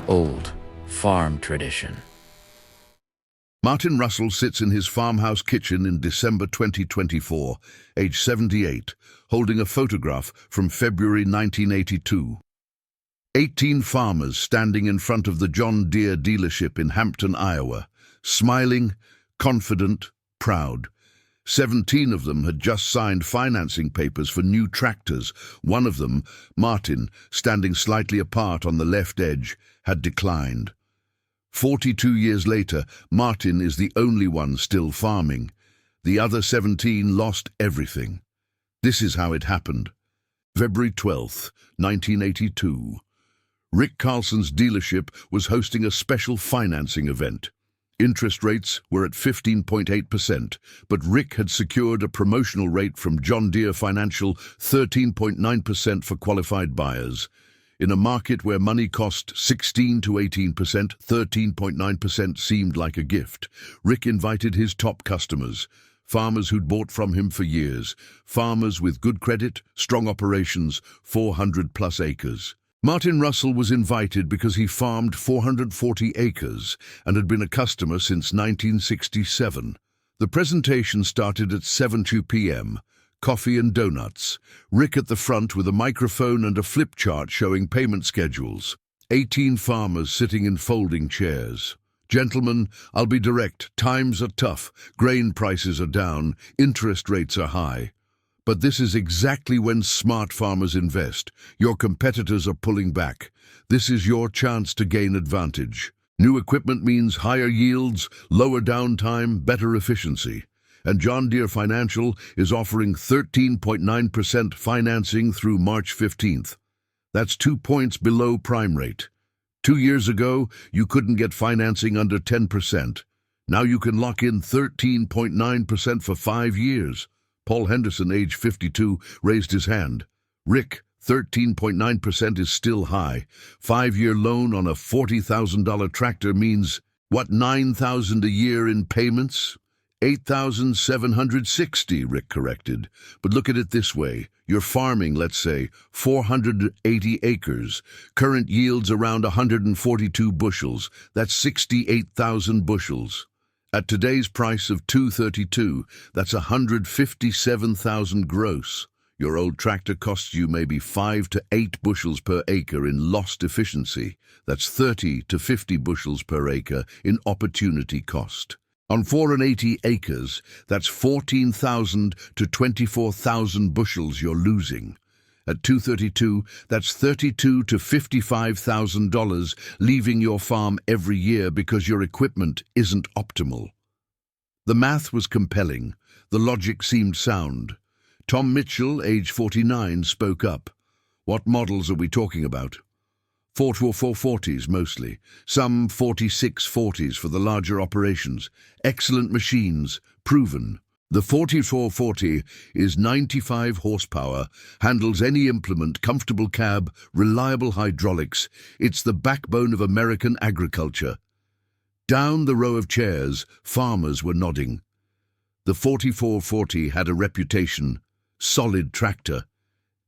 old farm tradition. Martin Russell sits in his farmhouse kitchen in December 2024, age 78, holding a photograph from February 1982. 18 farmers standing in front of the John Deere dealership in Hampton, Iowa, smiling, confident, proud. 17 of them had just signed financing papers for new tractors. One of them, Martin, standing slightly apart on the left edge, had declined. 42 years later, Martin is the only one still farming. The other 17 lost everything. This is how it happened. February 12, 1982. Rick Carlson's dealership was hosting a special financing event. Interest rates were at 15.8%, but Rick had secured a promotional rate from John Deere Financial, 13.9% for qualified buyers. In a market where money cost 16 to 18%, 13.9% seemed like a gift. Rick invited his top customers, farmers who'd bought from him for years, farmers with good credit, strong operations, 400-plus acres. Martin Russell was invited because he farmed 440 acres and had been a customer since 1967. The presentation started at 7:02 p.m., coffee and donuts. Rick at the front with a microphone and a flip chart showing payment schedules. 18 farmers sitting in folding chairs. "Gentlemen, I'll be direct. Times are tough. Grain prices are down. Interest rates are high. But this is exactly when smart farmers invest. Your competitors are pulling back. This is your chance to gain advantage. New equipment means higher yields, lower downtime, better efficiency. And John Deere Financial is offering 13.9% financing through March 15th. That's 2 points below prime rate. 2 years ago, you couldn't get financing under 10%. Now you can lock in 13.9% for 5 years. Paul Henderson, age 52, raised his hand. Rick, 13.9% is still high. 5-year loan on a $40,000 tractor means, what, $9,000 a year in payments? $8,760, Rick corrected. But look at it this way. You're farming, let's say, 480 acres. Current yields around 142 bushels. That's 68,000 bushels. At today's price of $232, that's 157,000 gross. Your old tractor costs you maybe 5 to 8 bushels per acre in lost efficiency. That's 30 to 50 bushels per acre in opportunity cost. On 480 acres, that's 14,000 to 24,000 bushels you're losing. At $232, that's $32,000 to $55,000 leaving your farm every year because your equipment isn't optimal. The math was compelling. The logic seemed sound. Tom Mitchell, age 49, spoke up. What models are we talking about? 440s mostly, some 4640s for the larger operations. Excellent machines, proven. The 4440 is 95 horsepower, handles any implement, comfortable cab, reliable hydraulics. It's the backbone of American agriculture. Down the row of chairs, farmers were nodding. The 4440 had a reputation, solid tractor.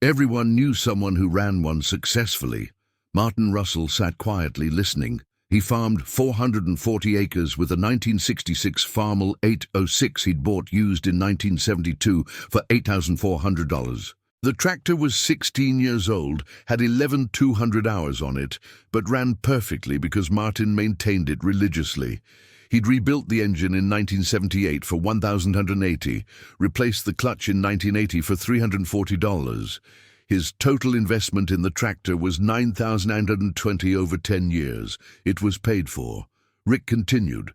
Everyone knew someone who ran one successfully. Martin Russell sat quietly listening. He farmed 440 acres with a 1966 Farmall 806 he'd bought used in 1972 for $8,400. The tractor was 16 years old, had 11,200 hours on it, but ran perfectly because Martin maintained it religiously. He'd rebuilt the engine in 1978 for $1,180, replaced the clutch in 1980 for $340. His total investment in the tractor was $9,920 over 10 years. It was paid for. Rick continued.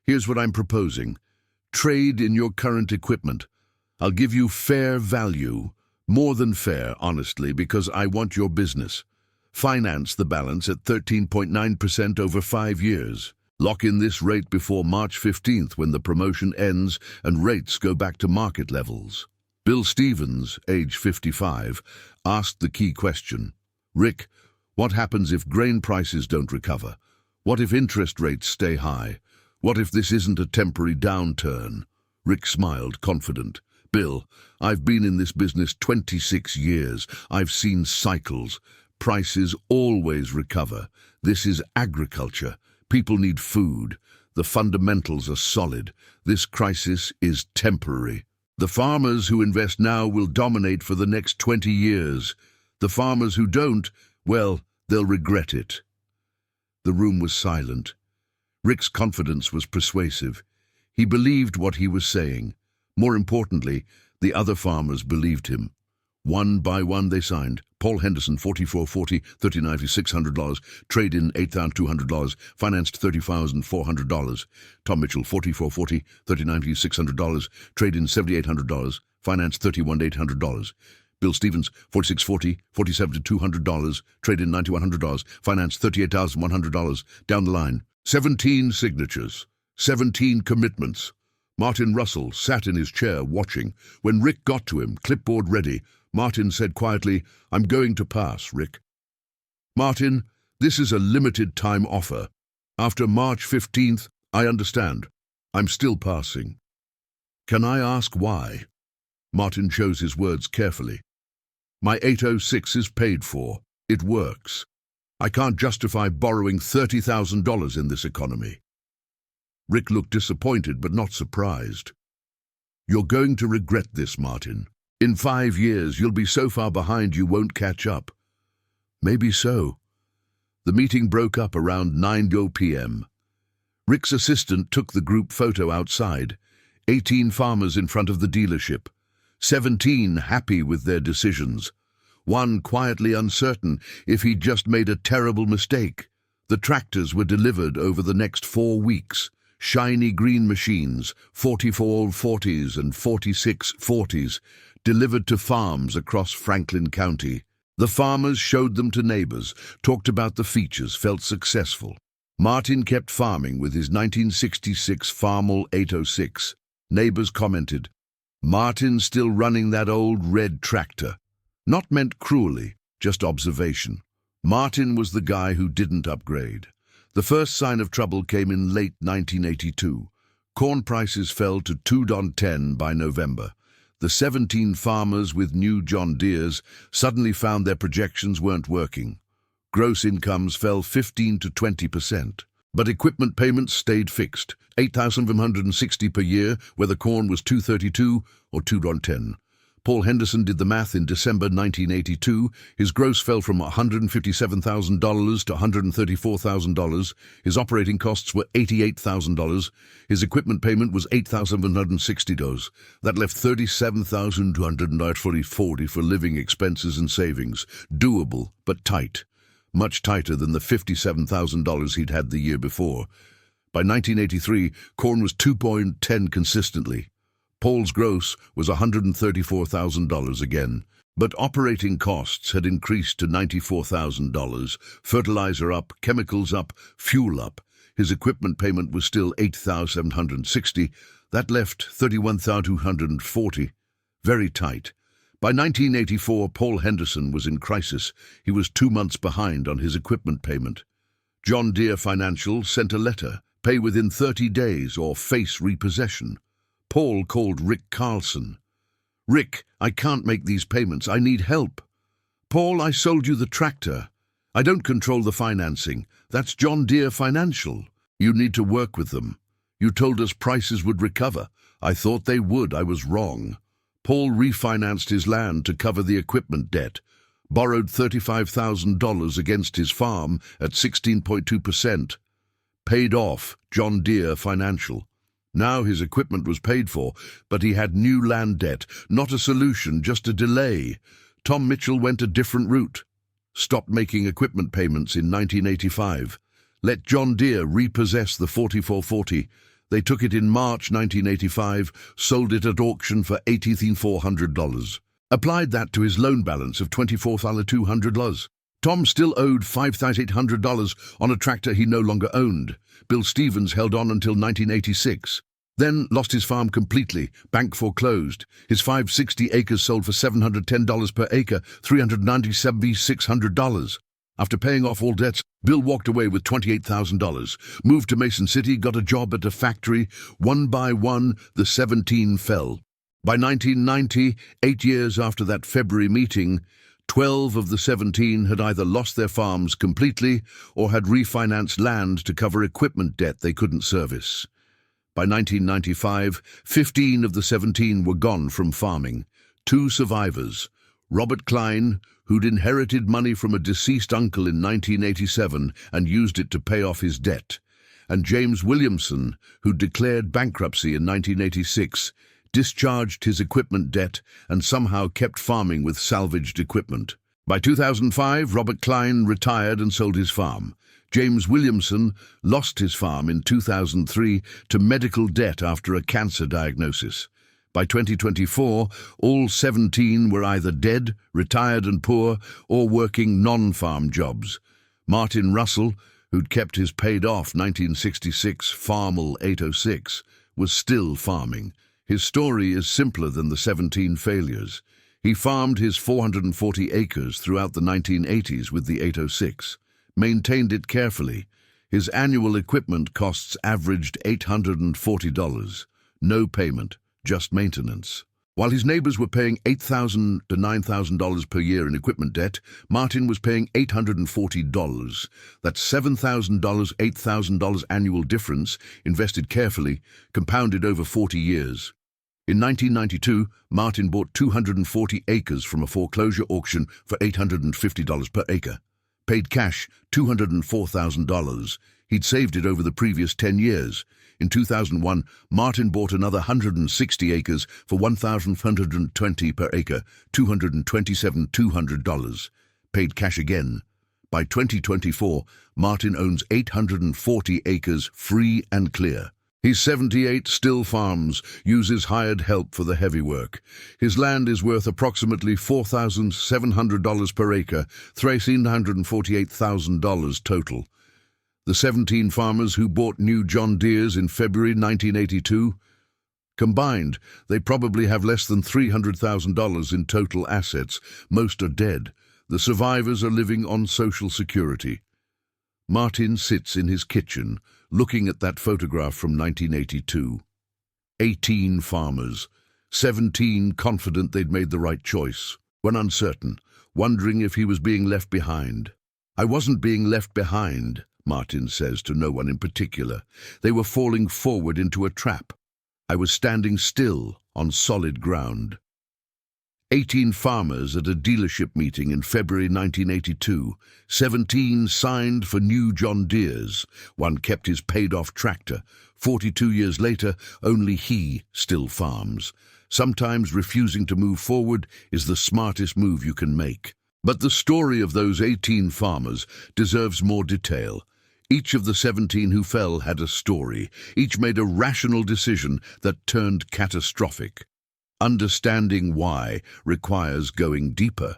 Here's what I'm proposing. Trade in your current equipment. I'll give you fair value. More than fair, honestly, because I want your business. Finance the balance at 13.9% over 5 years. Lock in this rate before March 15th when the promotion ends and rates go back to market levels. Bill Stevens, age 55, asked the key question. Rick, what happens if grain prices don't recover? What if interest rates stay high? What if this isn't a temporary downturn? Rick smiled, confident. Bill, I've been in this business 26 years. I've seen cycles. Prices always recover. This is agriculture. People need food. The fundamentals are solid. This crisis is temporary. The farmers who invest now will dominate for the next 20 years. The farmers who don't, well, they'll regret it. The room was silent. Rick's confidence was persuasive. He believed what he was saying. More importantly, the other farmers believed him. One by one they signed. Paul Henderson, $44.40, $39,600. Trade-in, $8,200. Financed, $30,400. Tom Mitchell, $44.40, $39,600. Trade-in, $7,800. Financed, $31,800. Bill Stevens, $46.40, $47,200. Trade-in, $9,100. Financed, $38,100. Down the line. 17 signatures. 17 commitments. Martin Russell sat in his chair watching. When Rick got to him, clipboard ready, Martin said quietly, "I'm going to pass, Rick." "Martin, this is a limited-time offer. After March 15th, I understand. I'm still passing." "Can I ask why?" Martin chose his words carefully. "My 806 is paid for. It works. I can't justify borrowing $30,000 in this economy." Rick looked disappointed but not surprised. "You're going to regret this, Martin. In 5 years, you'll be so far behind you won't catch up." "Maybe so." The meeting broke up around 9 p.m. Rick's assistant took the group photo outside. 18 farmers in front of the dealership. 17 happy with their decisions. One quietly uncertain if he'd just made a terrible mistake. The tractors were delivered over the next 4 weeks. Shiny green machines, 44 40s and 46 40s, delivered to farms across Franklin County. The farmers showed them to neighbors, talked about the features, felt successful. Martin kept farming with his 1966 Farmall 806. Neighbors commented, "Martin's still running that old red tractor." Not meant cruelly, just observation. Martin was the guy who didn't upgrade. The first sign of trouble came in late 1982. Corn prices fell to $2.10 by November. The 17 farmers with new John Deeres suddenly found their projections weren't working. Gross incomes fell 15 to 20%. But equipment payments stayed fixed, $8,560 per year, whether corn was $2.32 or $2.10. Paul Henderson did the math in December 1982. His gross fell from $157,000 to $134,000. His operating costs were $88,000. His equipment payment was $8,160. That left $37,240 for living expenses and savings. Doable, but tight. Much tighter than the $57,000 he'd had the year before. By 1983, corn was $2.10 consistently. Paul's gross was $134,000 again, but operating costs had increased to $94,000, fertilizer up, chemicals up, fuel up. His equipment payment was still $8,760. That left $31,240. Very tight. By 1984, Paul Henderson was in crisis. He was 2 months behind on his equipment payment. John Deere Financial sent a letter, pay within 30 days or face repossession. Paul called Rick Carlson. "Rick, I can't make these payments. I need help." "Paul, I sold you the tractor. I don't control the financing. That's John Deere Financial. You need to work with them. You told us prices would recover. I thought they would. I was wrong." Paul refinanced his land to cover the equipment debt, borrowed $35,000 against his farm at 16.2%. Paid off John Deere Financial. Now his equipment was paid for, but he had new land debt, not a solution, just a delay. Tom Mitchell went a different route. Stopped making equipment payments in 1985. Let John Deere repossess the 4440. They took it in March 1985, sold it at auction for $18,400. Applied that to his loan balance of $24,200. Tom still owed $5,800 on a tractor he no longer owned. Bill Stevens held on until 1986. Then lost his farm completely, bank foreclosed. His 560 acres sold for $710 per acre, $397,600. After paying off all debts, Bill walked away with $28,000, moved to Mason City, got a job at a factory. One by one, the 17 fell. By 1990, 8 years after that February meeting, 12 of the 17 had either lost their farms completely or had refinanced land to cover equipment debt they couldn't service. By 1995, 15 of the 17 were gone from farming. 2 survivors, Robert Klein, who'd inherited money from a deceased uncle in 1987 and used it to pay off his debt, and James Williamson, who declared bankruptcy in 1986, discharged his equipment debt and somehow kept farming with salvaged equipment. By 2005, Robert Klein retired and sold his farm. James Williamson lost his farm in 2003 to medical debt after a cancer diagnosis. By 2024, all 17 were either dead, retired and poor, or working non-farm jobs. Martin Russell, who'd kept his paid-off 1966 Farmall 806, was still farming. His story is simpler than the 17 failures. He farmed his 440 acres throughout the 1980s with the 806, maintained it carefully. His annual equipment costs averaged $840. No payment, just maintenance. While his neighbors were paying $8,000 to $9,000 per year in equipment debt, Martin was paying $840. That's $7,000, $8,000 annual difference, invested carefully, compounded over 40 years. In 1992, Martin bought 240 acres from a foreclosure auction for $850 per acre. Paid cash $204,000. He'd saved it over the previous 10 years. In 2001, Martin bought another 160 acres for $1,120 per acre, $227,200. Paid cash again. By 2024, Martin owns 840 acres free and clear. He's 78, still farms, uses hired help for the heavy work. His land is worth approximately $4,700 per acre, $348,000 total. The 17 farmers who bought new John Deeres in February 1982, combined, they probably have less than $300,000 in total assets. Most are dead. The survivors are living on Social Security. Martin sits in his kitchen, looking at that photograph from 1982. 18 farmers, 17 confident they'd made the right choice, one uncertain, wondering if he was being left behind. I wasn't being left behind, Martin says to no one in particular. They were falling forward into a trap. I was standing still on solid ground. 18 farmers at a dealership meeting in February 1982. 17 signed for new John Deeres. One kept his paid-off tractor. 42 years later, only he still farms. Sometimes refusing to move forward is the smartest move you can make. But the story of those 18 farmers deserves more detail. Each of the 17 who fell had a story. Each made a rational decision that turned catastrophic. Understanding why requires going deeper.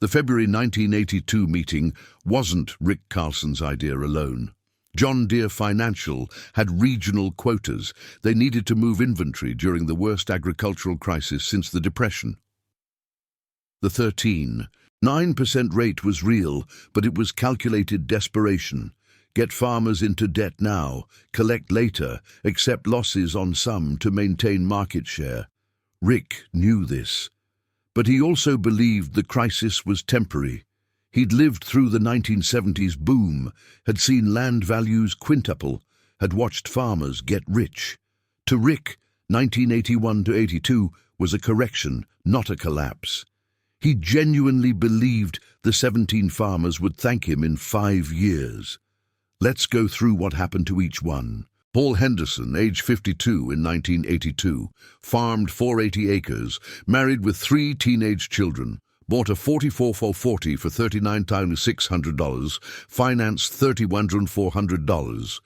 The February 1982 meeting wasn't Rick Carlson's idea alone. John Deere Financial had regional quotas. They needed to move inventory during the worst agricultural crisis since the Depression. The 9% rate was real, but it was calculated desperation. Get farmers into debt now, collect later, accept losses on some to maintain market share. Rick knew this, but he also believed the crisis was temporary. He'd lived through the 1970s boom, had seen land values quintuple, had watched farmers get rich. To Rick, 1981 to 82 was a correction, not a collapse. He genuinely believed the 17 farmers would thank him in 5 years. Let's go through what happened to each one. Paul Henderson, age 52 in 1982, farmed 480 acres, married with 3 teenage children, bought a 44 440 for $39,600, financed $31,400.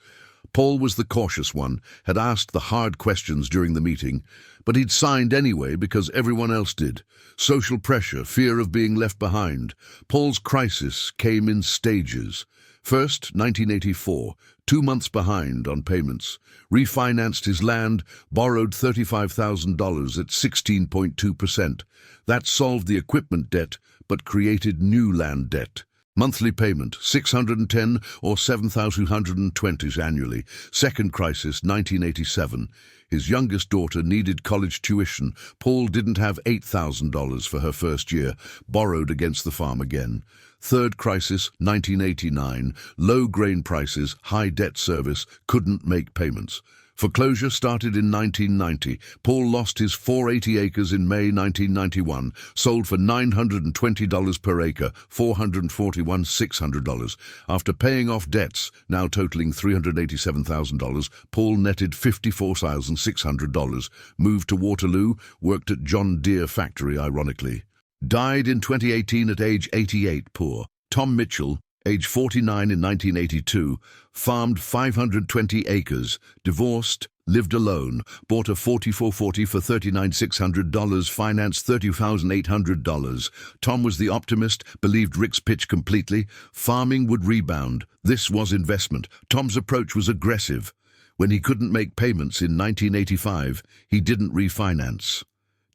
Paul was the cautious one, had asked the hard questions during the meeting, but he'd signed anyway because everyone else did. Social pressure, fear of being left behind. Paul's crisis came in stages. First, 1984, 2 months behind on payments, refinanced his land, borrowed $35,000 at 16.2%. That solved the equipment debt, but created new land debt. Monthly payment, $610 or $7,220 annually. Second crisis, 1987. His youngest daughter needed college tuition. Paul didn't have $8,000 for her first year, borrowed against the farm again. Third crisis, 1989. Low grain prices, high debt service, couldn't make payments. Foreclosure started in 1990. Paul lost his 480 acres in May 1991, sold for $920 per acre, $441,600. After paying off debts, now totaling $387,000, Paul netted $54,600, moved to Waterloo, worked at John Deere factory, ironically. Died in 2018 at age 88, poor. Tom Mitchell, age 49 in 1982, farmed 520 acres, divorced, lived alone, bought a 4440 for $39,600, financed $30,800. Tom was the optimist, believed Rick's pitch completely. Farming would rebound. This was investment. Tom's approach was aggressive. When he couldn't make payments in 1985, he didn't refinance.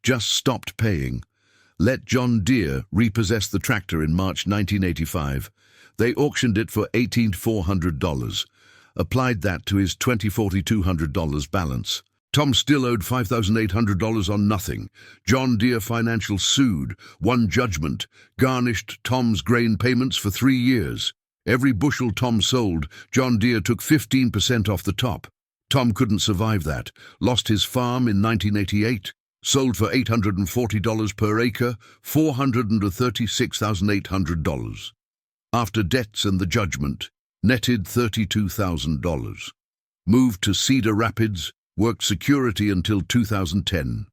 Just stopped paying. Let John Deere repossess the tractor in March 1985. They auctioned it for $18,400, applied that to his $2,200 balance. Tom still owed $5,800 on nothing. John Deere Financial sued, won judgment, garnished Tom's grain payments for 3 years. Every bushel Tom sold, John Deere took 15% off the top. Tom couldn't survive that, lost his farm in 1988. Sold for $840 per acre, $436,800. After debts and the judgment, netted $32,000. Moved to Cedar Rapids, worked security until 2010.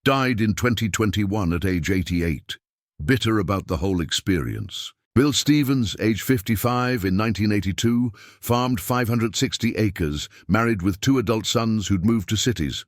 Died in 2021 at age 88. Bitter about the whole experience. Bill Stevens, age 55, in 1982, farmed 560 acres, married with 2 adult sons who'd moved to cities.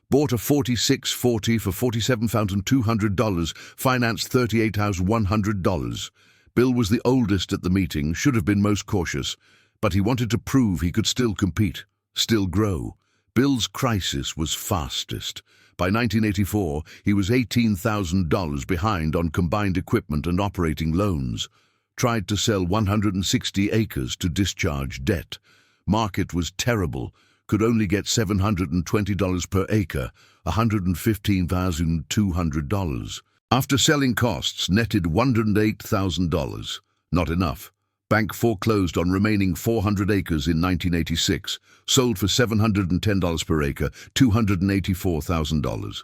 Bought a 4640 for $47,200, financed $38,100. Bill was the oldest at the meeting, should have been most cautious, but he wanted to prove he could still compete, still grow. Bill's crisis was fastest. By 1984, he was $18,000 behind on combined equipment and operating loans. Tried to sell 160 acres to discharge debt. Market was terrible. Could only get $720 per acre, $115,200. After selling costs, netted $108,000. Not enough. Bank foreclosed on remaining 400 acres in 1986, sold for $710 per acre, $284,000.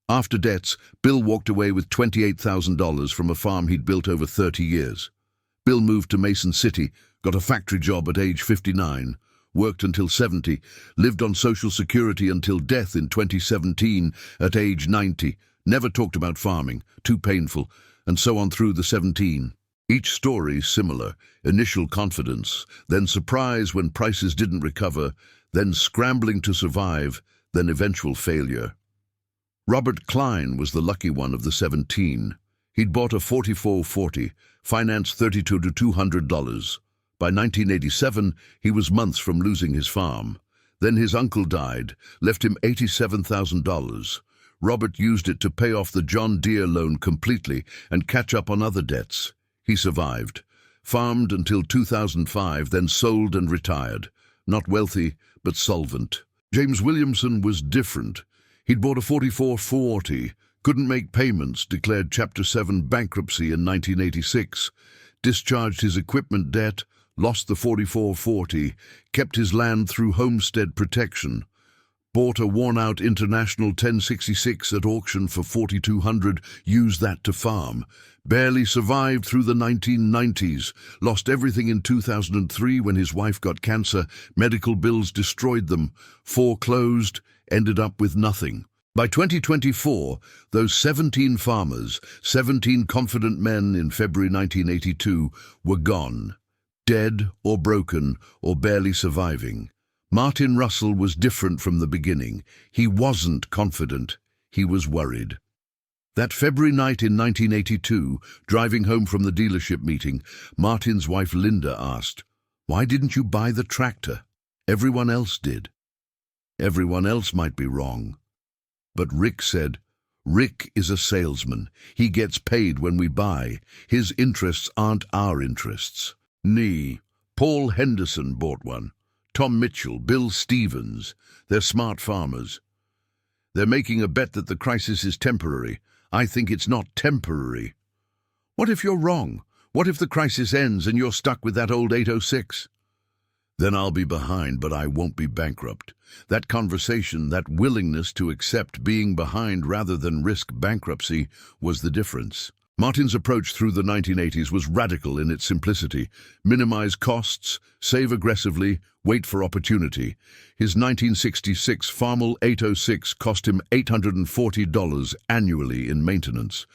After debts, Bill walked away with $28,000 from a farm he'd built over 30 years. Bill moved to Mason City, got a factory job at age 59, worked until 70, lived on Social Security until death in 2017 at age 90, never talked about farming, too painful, and so on through the 17. Each story similar, initial confidence, then surprise when prices didn't recover, then scrambling to survive, then eventual failure. Robert Klein was the lucky one of the 17. He'd bought a 4440, financed $32,200. By 1987, he was months from losing his farm. Then his uncle died, left him $87,000. Robert used it to pay off the John Deere loan completely and catch up on other debts. He survived. Farmed until 2005, then sold and retired. Not wealthy, but solvent. James Williamson was different. He'd bought a 4440, couldn't make payments, declared Chapter 7 bankruptcy in 1986, discharged his equipment debt, lost the 4440, kept his land through homestead protection, bought a worn-out International 1066 at auction for $4,200, used that to farm, barely survived through the 1990s, lost everything in 2003 when his wife got cancer, medical bills destroyed them, foreclosed, ended up with nothing. By 2024, those 17 farmers, 17 confident men in February 1982, were gone. Dead or broken or barely surviving. Martin Russell was different from the beginning. He wasn't confident. He was worried. That February night in 1982, driving home from the dealership meeting, Martin's wife Linda asked, "Why didn't you buy the tractor? Everyone else did." Everyone else might be wrong. But Rick said, Rick is a salesman. He gets paid when we buy. His interests aren't our interests. Paul Henderson bought one. Tom Mitchell, Bill Stevens. They're smart farmers. They're making a bet that the crisis is temporary. I think it's not temporary. What if you're wrong? What if the crisis ends and you're stuck with that old 806? Then I'll be behind, but I won't be bankrupt. That conversation, that willingness to accept being behind rather than risk bankruptcy, was the difference. Martin's approach through the 1980s was radical in its simplicity. Minimize costs, save aggressively, wait for opportunity. His 1966 Farmall 806 cost him $840 annually in maintenance.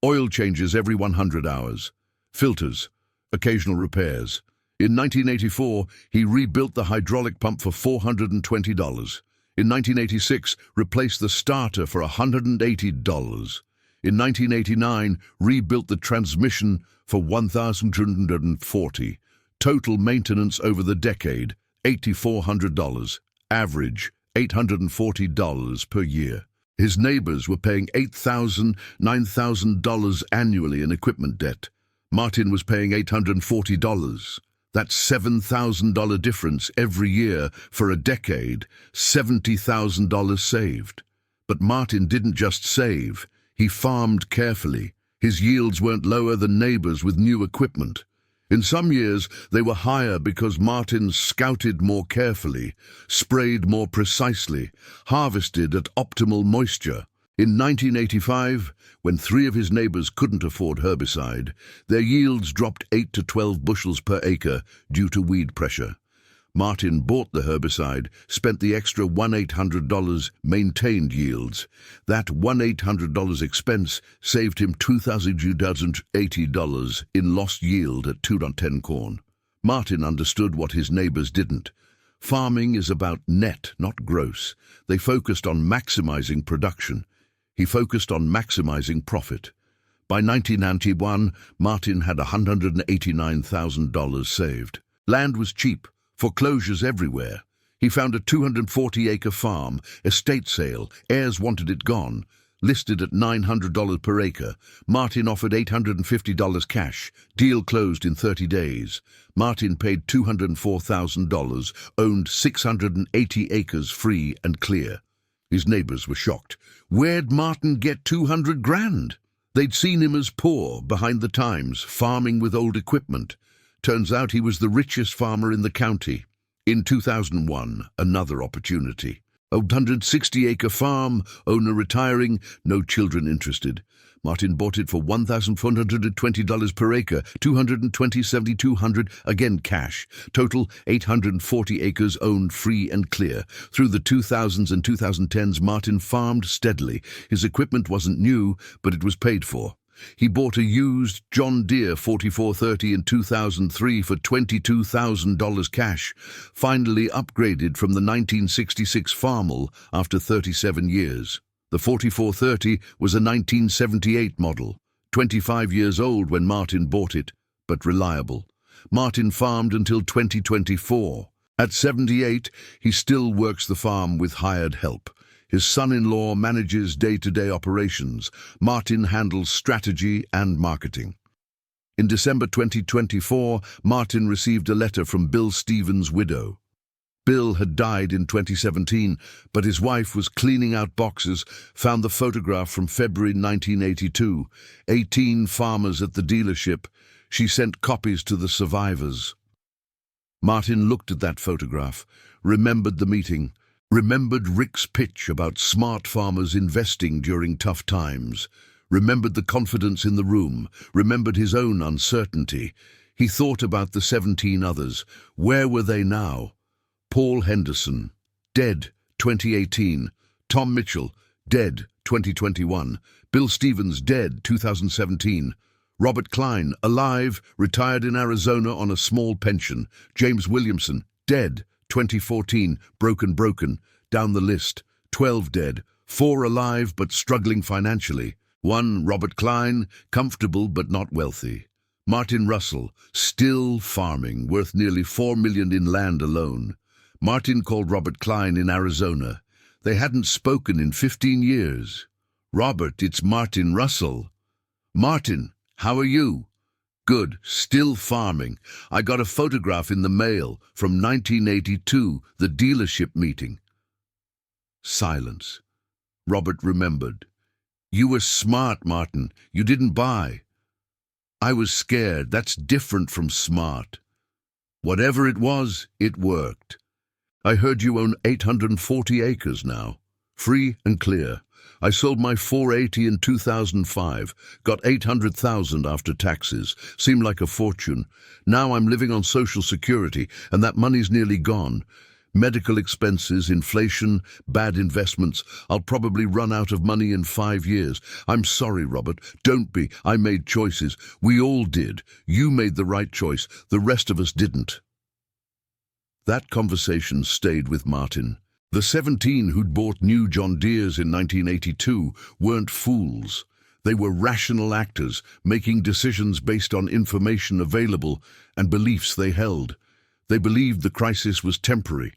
Oil changes every 100 hours. Filters, occasional repairs. In 1984, he rebuilt the hydraulic pump for $420. In 1986, replaced the starter for $180. In 1989, rebuilt the transmission for $1,240. Total maintenance over the decade, $8,400. Average, $840 per year. His neighbors were paying $8,000, $9,000 annually in equipment debt. Martin was paying $840. That's $7,000 difference every year for a decade, $70,000 saved. But Martin didn't just save. He farmed carefully. His yields weren't lower than neighbors with new equipment. In some years, they were higher because Martin scouted more carefully, sprayed more precisely, harvested at optimal moisture. In 1985, when 3 of his neighbors couldn't afford herbicide, their yields dropped 8 to 12 bushels per acre due to weed pressure. Martin bought the herbicide, spent the extra $1,800, maintained yields. That $1,800 expense saved him $2,080 in lost yield at 2.10 corn. Martin understood what his neighbors didn't. Farming is about net, not gross. They focused on maximizing production. He focused on maximizing profit. By 1991, Martin had $189,000 saved. Land was cheap. Foreclosures everywhere. He found a 240-acre farm, estate sale, heirs wanted it gone, listed at $900 per acre. Martin offered $850 cash, deal closed in 30 days. Martin paid $204,000, owned 680 acres free and clear. His neighbors were shocked. Where'd Martin get 200 grand? They'd seen him as poor, behind the times, farming with old equipment. Turns out he was the richest farmer in the county. In 2001, another opportunity. A 160-acre farm, owner retiring, no children interested. Martin bought it for $1,420 per acre, $227,200, again cash. Total 840 acres owned free and clear. Through the 2000s and 2010s, Martin farmed steadily. His equipment wasn't new, but it was paid for. He bought a used John Deere 4430 in 2003 for $22,000 cash, finally upgraded from the 1966 Farmall after 37 years. The 4430 was a 1978 model, 25 years old when Martin bought it, but reliable. Martin farmed until 2024. At 78, he still works the farm with hired help. His son-in-law manages day-to-day operations. Martin handles strategy and marketing. In December 2024, Martin received a letter from Bill Stevens' widow. Bill had died in 2017, but his wife was cleaning out boxes, found the photograph from February 1982. 18 farmers at the dealership. She sent copies to the survivors. Martin looked at that photograph, remembered the meeting, remembered Rick's pitch about smart farmers investing during tough times, remembered the confidence in the room, remembered his own uncertainty. He thought about the 17 others. Where were they now? Paul Henderson, dead, 2018. Tom Mitchell, dead, 2021. Bill Stevens, dead, 2017. Robert Klein, alive, retired in Arizona on a small pension. James Williamson, dead, 2014, broken, down the list, 12 dead, 4 alive but struggling financially. 1, Robert Klein, comfortable but not wealthy. Martin Russell, still farming, worth nearly $4 million in land alone. Martin called Robert Klein in Arizona. They hadn't spoken in 15 years. Robert, it's Martin Russell. Martin, how are you? Good, still farming. I got a photograph in the mail from 1982, the dealership meeting. Silence. Robert remembered. You were smart, Martin. You didn't buy. I was scared. That's different from smart. Whatever it was, it worked. I heard you own 840 acres now. Free and clear. I sold my 480 in 2005, got 800,000 after taxes. Seemed like a fortune. Now I'm living on Social Security, and that money's nearly gone. Medical expenses, inflation, bad investments. I'll probably run out of money in 5 years. I'm sorry, Robert. Don't be. I made choices. We all did. You made the right choice. The rest of us didn't. That conversation stayed with Martin. The 17 who'd bought new John Deeres in 1982 weren't fools. They were rational actors, making decisions based on information available and beliefs they held. They believed the crisis was temporary.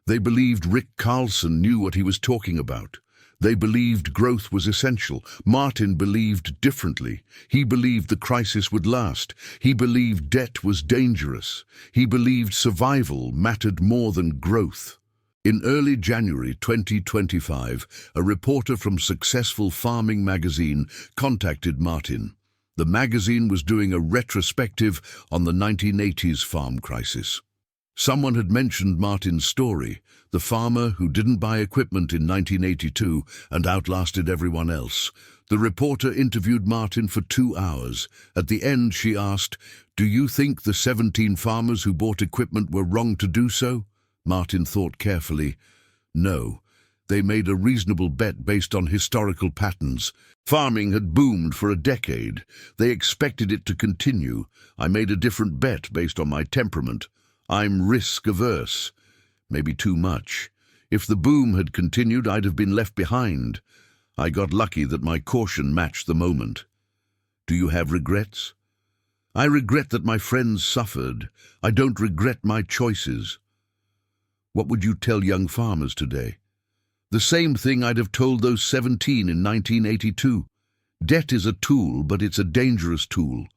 They believed Rick Carlson knew what he was talking about. They believed growth was essential. Martin believed differently. He believed the crisis would last. He believed debt was dangerous. He believed survival mattered more than growth. In early January 2025, a reporter from Successful Farming magazine contacted Martin. The magazine was doing a retrospective on the 1980s farm crisis. Someone had mentioned Martin's story, the farmer who didn't buy equipment in 1982 and outlasted everyone else. The reporter interviewed Martin for 2 hours. At the end, she asked, "Do you think the 17 farmers who bought equipment were wrong to do so?" Martin thought carefully. No, they made a reasonable bet based on historical patterns. Farming had boomed for a decade. They expected it to continue. I made a different bet based on my temperament. I'm risk-averse. Maybe too much. If the boom had continued, I'd have been left behind. I got lucky that my caution matched the moment. Do you have regrets? I regret that my friends suffered. I don't regret my choices. What would you tell young farmers today? The same thing I'd have told those 17 in 1982. Debt is a tool, but it's a dangerous tool.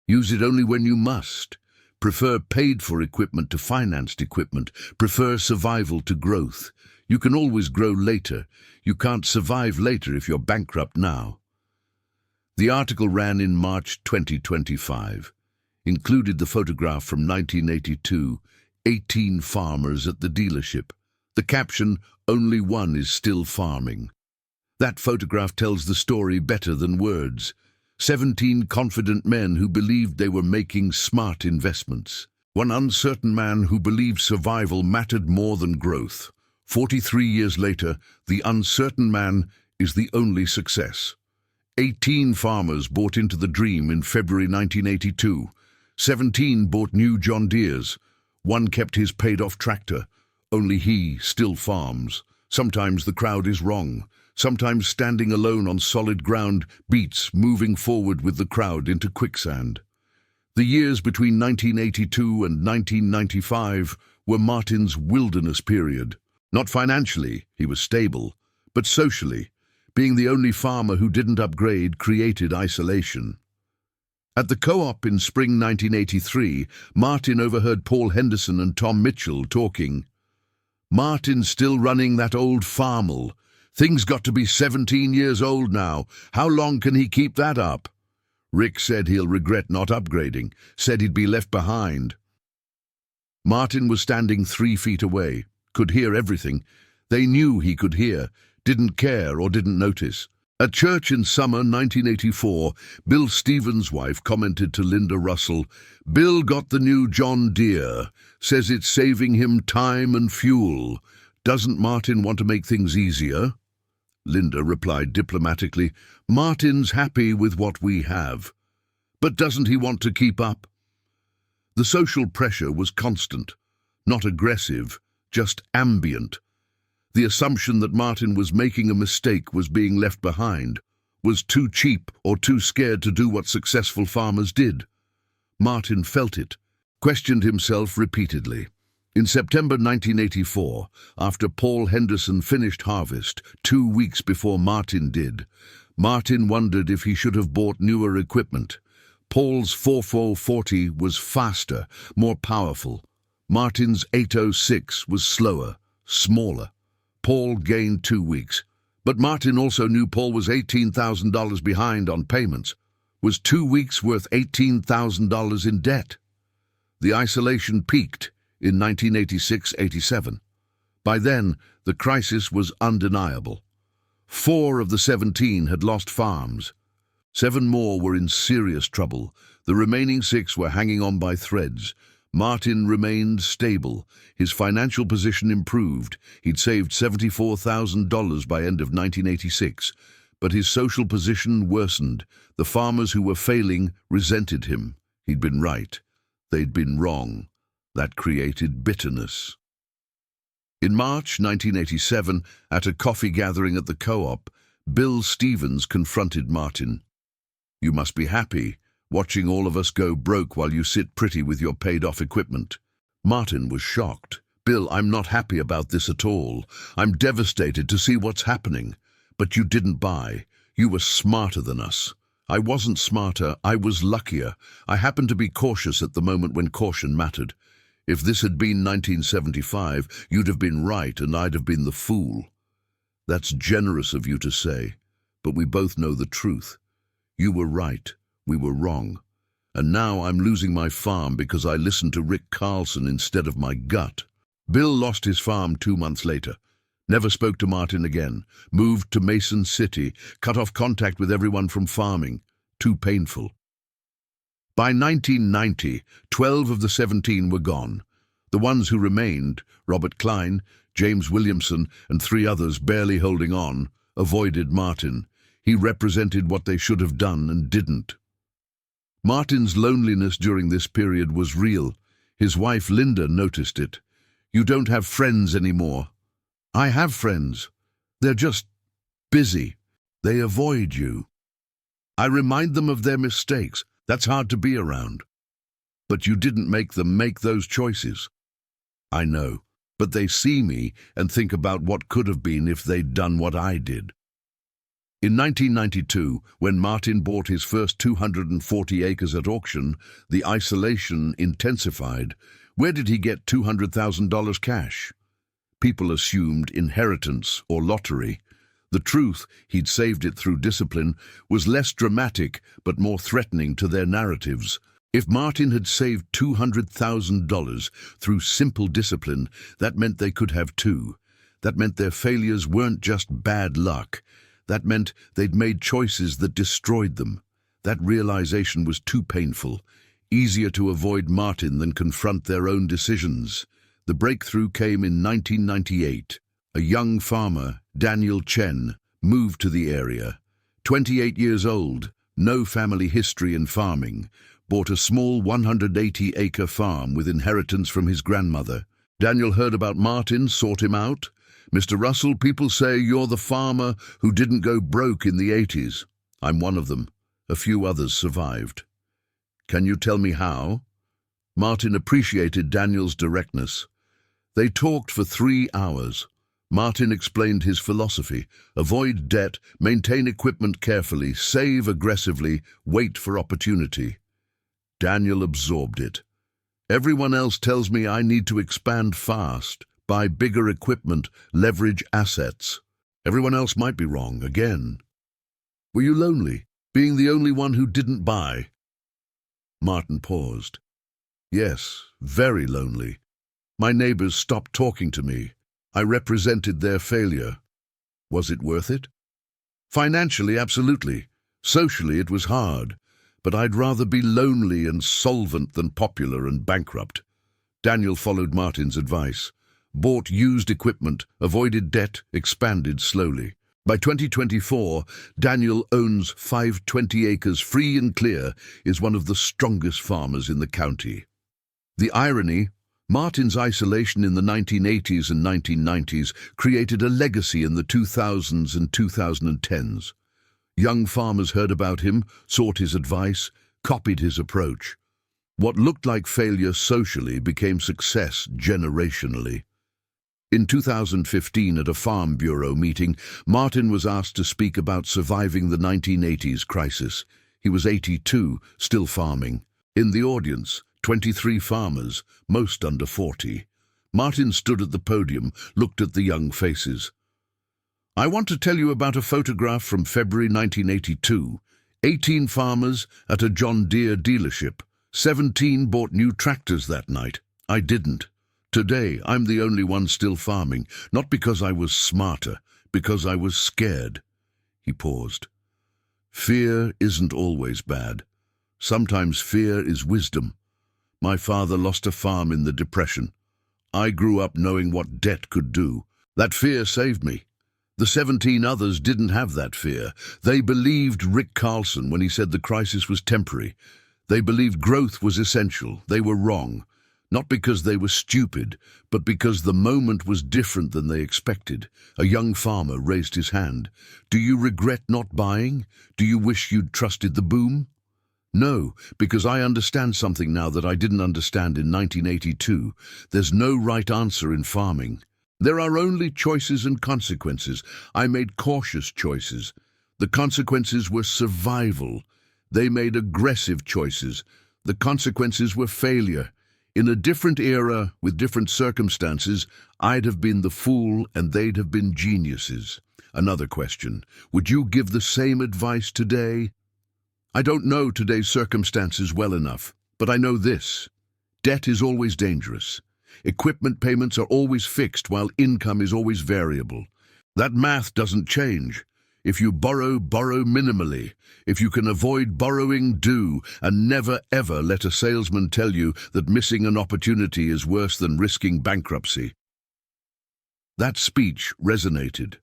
Use it only when you must. Prefer paid-for equipment to financed equipment. Prefer survival to growth. You can always grow later. You can't survive later if you're bankrupt now. The article ran in March 2025. Included the photograph from 1982, 18 farmers at the dealership. The caption, "Only one is still farming." That photograph tells the story better than words. 17 confident men who believed they were making smart investments. One uncertain man who believed survival mattered more than growth. 43 years later, the uncertain man is the only success. 18 farmers bought into the dream in February 1982. 17 bought new John Deeres. One kept his paid-off tractor. Only he still farms. Sometimes the crowd is wrong. Sometimes standing alone on solid ground beats moving forward with the crowd into quicksand. The years between 1982 and 1995 were Martin's wilderness period. Not financially, he was stable, but socially. Being the only farmer who didn't upgrade created isolation. At the co-op in spring 1983, Martin overheard Paul Henderson and Tom Mitchell talking. "Martin's still running that old farmel. Things got to be 17 years old now. How long can he keep that up?" Rick said he'll regret not upgrading, said he'd be left behind. Martin was standing 3 feet away, could hear everything. They knew he could hear, didn't care or didn't notice. At church in summer 1984, Bill Stevens' wife commented to Linda Russell, "Bill got the new John Deere, says it's saving him time and fuel. Doesn't Martin want to make things easier?" Linda replied diplomatically, "Martin's happy with what we have. But doesn't he want to keep up?" The social pressure was constant, not aggressive, just ambient. The assumption that Martin was making a mistake, was being left behind, was too cheap or too scared to do what successful farmers did. Martin felt it, questioned himself repeatedly. In September 1984, after Paul Henderson finished harvest, 2 weeks before Martin did, Martin wondered if he should have bought newer equipment. Paul's 4440 was faster, more powerful. Martin's 806 was slower, smaller. Paul gained 2 weeks. But Martin also knew Paul was $18,000 behind on payments. Was 2 weeks worth $18,000 in debt? The isolation peaked in 1986-87. By then, the crisis was undeniable. 4 of the 17 had lost farms. 7 more were in serious trouble. The remaining 6 were hanging on by threads. Martin remained stable. His financial position improved. He'd saved $74,000 by end of 1986. But his social position worsened. The farmers who were failing resented him. He'd been right. They'd been wrong. That created bitterness. In March 1987, at a coffee gathering at the co-op, Bill Stevens confronted Martin. "You must be happy, watching all of us go broke while you sit pretty with your paid-off equipment." Martin was shocked. "Bill, I'm not happy about this at all. I'm devastated to see what's happening. But you didn't buy. You were smarter than us." "I wasn't smarter, I was luckier. I happened to be cautious at the moment when caution mattered. If this had been 1975, you'd have been right and I'd have been the fool." "That's generous of you to say, but we both know the truth. You were right, we were wrong. And now I'm losing my farm because I listened to Rick Carlson instead of my gut." Bill lost his farm 2 months later. Never spoke to Martin again. Moved to Mason City. Cut off contact with everyone from farming. Too painful. By 1990, 12 of the 17 were gone. The ones who remained, Robert Klein, James Williamson, and 3 others barely holding on, avoided Martin. He represented what they should have done and didn't. Martin's loneliness during this period was real. His wife Linda noticed it. "You don't have friends anymore." "I have friends. They're just busy. They avoid you." "I remind them of their mistakes. That's hard to be around." "But you didn't make them make those choices." "I know, but they see me and think about what could have been if they'd done what I did." In 1992, when Martin bought his first 240 acres at auction, the isolation intensified. Where did he get $200,000 cash? People assumed inheritance or lottery. The truth, he'd saved it through discipline, was less dramatic but more threatening to their narratives. If Martin had saved $200,000 through simple discipline, that meant they could have 2. That meant their failures weren't just bad luck. That meant they'd made choices that destroyed them. That realization was too painful. Easier to avoid Martin than confront their own decisions. The breakthrough came in 1998. A young farmer, Daniel Chen, moved to the area. 28 years old, no family history in farming, bought a small 180-acre farm with inheritance from his grandmother. Daniel heard about Martin, sought him out. "Mr. Russell, people say you're the farmer who didn't go broke in the 80s. I'm one of them. A few others survived." "Can you tell me how?" Martin appreciated Daniel's directness. They talked for 3 hours. Martin explained his philosophy: avoid debt, maintain equipment carefully, save aggressively, wait for opportunity. Daniel absorbed it. "Everyone else tells me I need to expand fast, buy bigger equipment, leverage assets. Everyone else might be wrong, again." "Were you lonely, being the only one who didn't buy?" Martin paused. "Yes, very lonely. My neighbors stopped talking to me. I represented their failure. Was it worth it?" "Financially, absolutely. Socially, it was hard. But I'd rather be lonely and solvent than popular and bankrupt." Daniel followed Martin's advice. Bought used equipment, avoided debt, expanded slowly. By 2024, Daniel owns 520 acres free and clear, is one of the strongest farmers in the county. The irony, Martin's isolation in the 1980s and 1990s created a legacy in the 2000s and 2010s. Young farmers heard about him, sought his advice, copied his approach. What looked like failure socially became success generationally. In 2015, at a Farm Bureau meeting, Martin was asked to speak about surviving the 1980s crisis. He was 82, still farming. In the audience, 23 farmers, most under 40. Martin stood at the podium, looked at the young faces. "I want to tell you about a photograph from February 1982. 18 farmers at a John Deere dealership. 17 bought new tractors that night. I didn't. Today, I'm the only one still farming, not because I was smarter, because I was scared." He paused. Fear isn't always bad. Sometimes fear is wisdom. My father lost a farm in the Depression. I grew up knowing what debt could do. That fear saved me. The 17 others didn't have that fear. They believed Rick Carlson when he said the crisis was temporary. They believed growth was essential. They were wrong. Not because they were stupid, but because the moment was different than they expected. A young farmer raised his hand. "Do you regret not buying? Do you wish you'd trusted the boom?" "No, because I understand something now that I didn't understand in 1982. There's no right answer in farming. There are only choices and consequences. I made cautious choices. The consequences were survival. They made aggressive choices. The consequences were failure. In a different era, with different circumstances, I'd have been the fool and they'd have been geniuses." Another question. Would you give the same advice today? I don't know today's circumstances well enough, but I know this. Debt is always dangerous. Equipment payments are always fixed while income is always variable. That math doesn't change. If you borrow, borrow minimally. If you can avoid borrowing, do, and never ever let a salesman tell you that missing an opportunity is worse than risking bankruptcy. That speech resonated.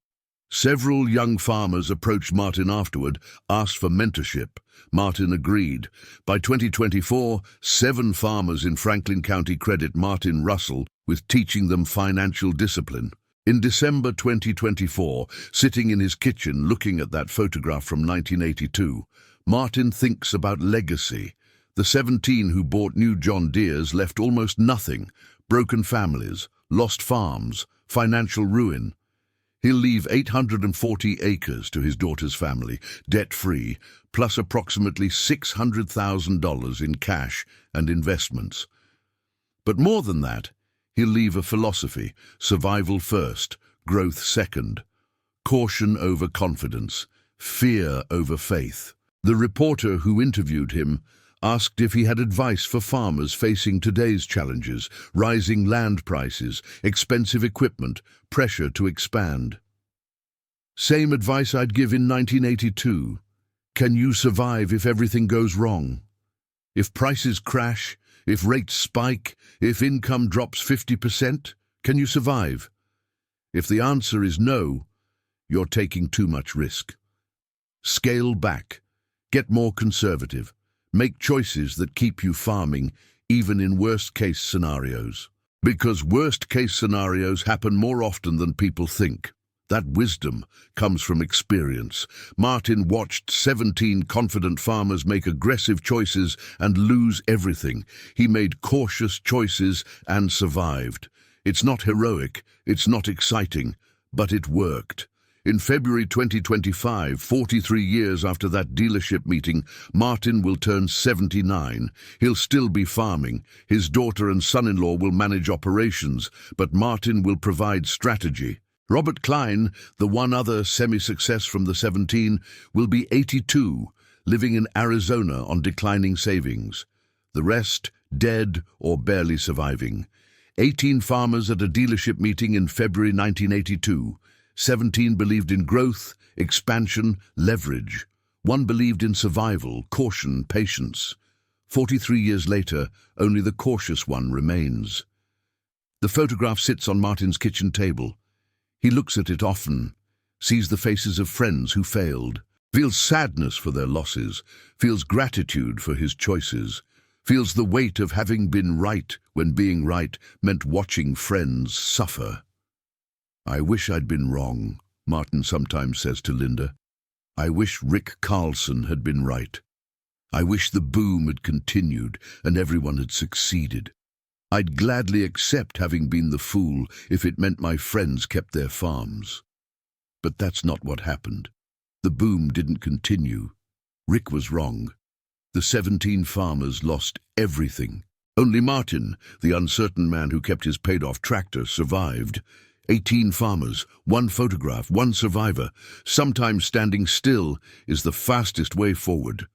Several young farmers approached Martin afterward, asked for mentorship. Martin agreed. By 2024, 7 farmers in Franklin County credit Martin Russell with teaching them financial discipline. In December 2024, sitting in his kitchen looking at that photograph from 1982, Martin thinks about legacy. The 17 who bought new John Deeres left almost nothing: broken families, lost farms, financial ruin. He'll leave 840 acres to his daughter's family, debt-free, plus approximately $600,000 in cash and investments. But more than that, he'll leave a philosophy: survival first, growth second, caution over confidence, fear over faith. The reporter who interviewed him asked if he had advice for farmers facing today's challenges: rising land prices, expensive equipment, pressure to expand. "Same advice I'd give in 1982. Can you survive if everything goes wrong? If prices crash, if rates spike, if income drops 50%, can you survive? If the answer is no, you're taking too much risk. Scale back, get more conservative, make choices that keep you farming even in worst-case scenarios. Because worst-case scenarios happen more often than people think. That wisdom comes from experience. Martin watched 17 confident farmers make aggressive choices and lose everything. He made cautious choices and survived. It's not heroic, it's not exciting, but it worked. In February 2025, 43 years after that dealership meeting, Martin will turn 79. He'll still be farming. His daughter and son-in-law will manage operations, but Martin will provide strategy. Robert Klein, the one other semi-success from the 17, will be 82, living in Arizona on declining savings. The rest, dead or barely surviving. 18 farmers at a dealership meeting in February 1982. 17 believed in growth, expansion, leverage. 1 believed in survival, caution, patience. 43 years later, only the cautious one remains. The photograph sits on Martin's kitchen table. He looks at it often, sees the faces of friends who failed, feels sadness for their losses, feels gratitude for his choices, feels the weight of having been right when being right meant watching friends suffer. "I wish I'd been wrong," Martin sometimes says to Linda. "I wish Rick Carlson had been right." I wish the boom had continued and everyone had succeeded. I'd gladly accept having been the fool if it meant my friends kept their farms. But that's not what happened. The boom didn't continue. Rick was wrong. The 17 farmers lost everything. Only Martin, the uncertain man who kept his paid-off tractor, survived. 18 farmers, one photograph, one survivor. Sometimes standing still is the fastest way forward.